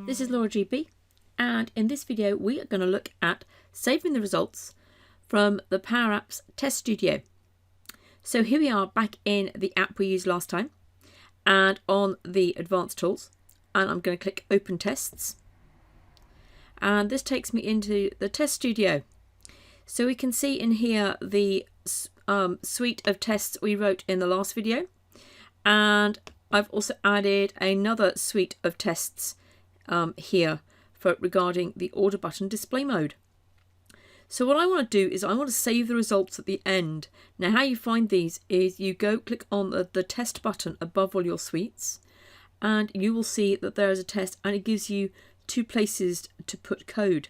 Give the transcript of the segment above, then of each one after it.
This is Laura GB, and in this video we are going to look at saving the results from the Power Apps Test Studio. So here we are back in the app we used last time and on the advanced tools, and I'm going to click Open Tests, and this takes me into the Test Studio. So we can see in here the suite of tests we wrote in the last video, and I've also added another suite of tests here regarding the order button display mode. So what I want to do is I want to save the results at the end. Now how you find these is you click on the test button above all your suites, and you will see that there is a test and it gives you two places to put code.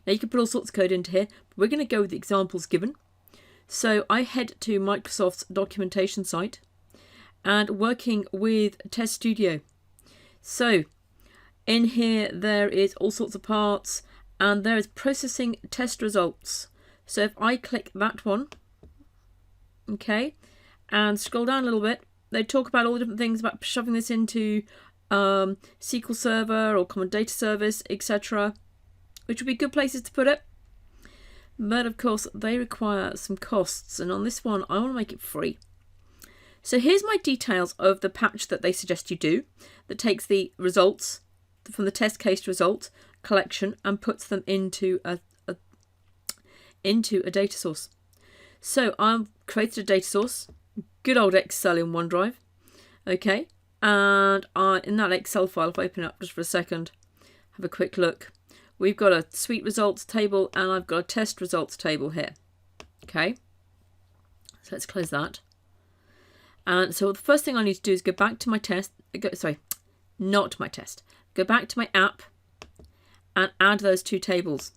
Now you can put all sorts of code into here, but we're going to go with the examples given. So I head to Microsoft's documentation site and working with Test Studio. So in here there is all sorts of parts, and there is processing test results. So if I click that one, okay, and scroll down a little bit, they talk about all the different things about shoving this into SQL Server or Common Data Service, etc., which would be good places to put it. But of course they require some costs, and on this one I want to make it free. So here's my details of the patch that they suggest you do, that takes the results from the test case result collection and puts them into a data source. So I've created a data source, good old Excel in OneDrive, okay, and in that Excel file, if I open it up just for a second, have a quick look, we've got a suite results table and I've got a test results table here, okay, so let's close that. And so the first thing I need to do is go back to my test, go back to my app and add those two tables.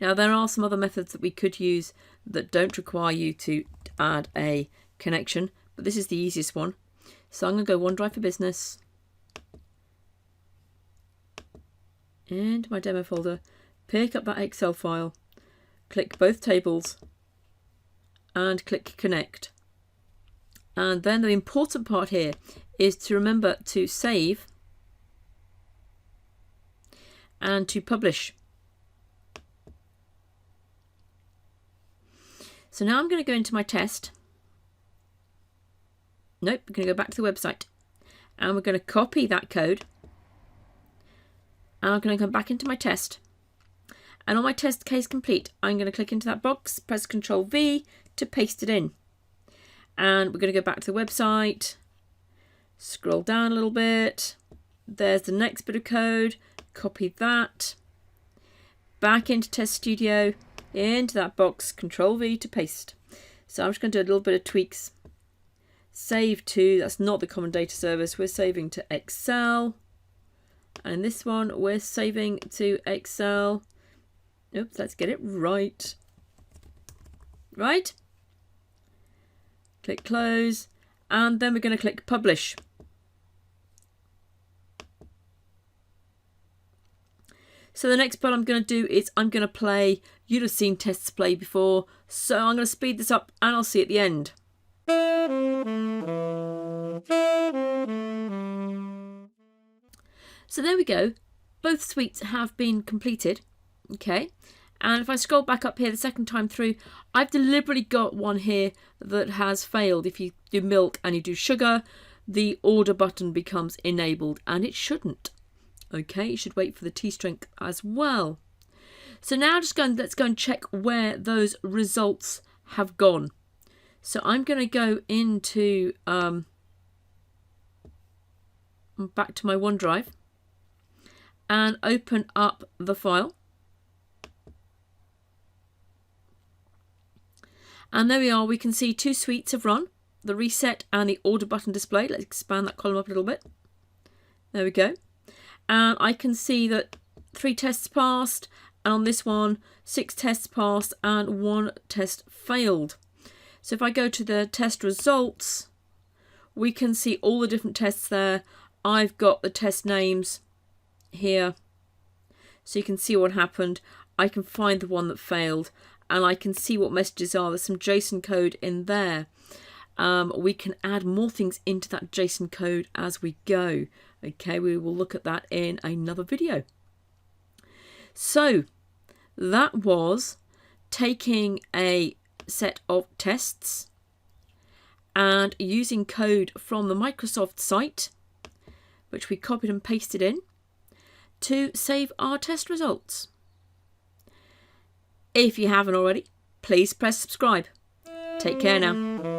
Now there are some other methods that we could use that don't require you to add a connection, but this is the easiest one. So I'm going to go OneDrive for Business, into my demo folder, pick up that Excel file, click both tables and click Connect. And then the important part here is to remember to save and to publish. So now I'm going to go into my test. Nope, we're going to go back to the website and we're going to copy that code, and I'm going to come back into my test, and on my test case complete I'm going to click into that box, press Ctrl V to paste it in, and we're going to go back to the website, scroll down a little bit, there's the next bit of code, copy that, back into Test Studio, into that box, Ctrl V to paste. So I'm just going to do a little bit of tweaks. Save to, that's not the Common Data Service, we're saving to Excel. And in this one, we're saving to Excel. Oops, let's get it right. Right? Click Close, and then we're going to click Publish. So the next part I'm going to do is I'm going to play, you'd have seen tests play before, so I'm going to speed this up and I'll see you at the end. So there we go, both suites have been completed, okay, and if I scroll back up here the second time through, I've deliberately got one here that has failed. If you do milk and you do sugar, the order button becomes enabled, and it shouldn't. Okay, you should wait for the T strength as well. So now let's go and check where those results have gone. So I'm going to go into back to my OneDrive and open up the file. And there we are, we can see two suites have run, the reset and the order button display. Let's expand that column up a little bit. There we go. And I can see that 3 tests passed, and on this one 6 tests passed and 1 test failed. So if I go to the test results, we can see all the different tests there. I've got the test names here, so you can see what happened. I can find the one that failed, and I can see what messages are. There's some JSON code in there. we can add more things into that JSON code as we go. Okay, we will look at that in another video. So that was taking a set of tests and using code from the Microsoft site, which we copied and pasted in, to save our test results. If you haven't already, please press subscribe. Take care now.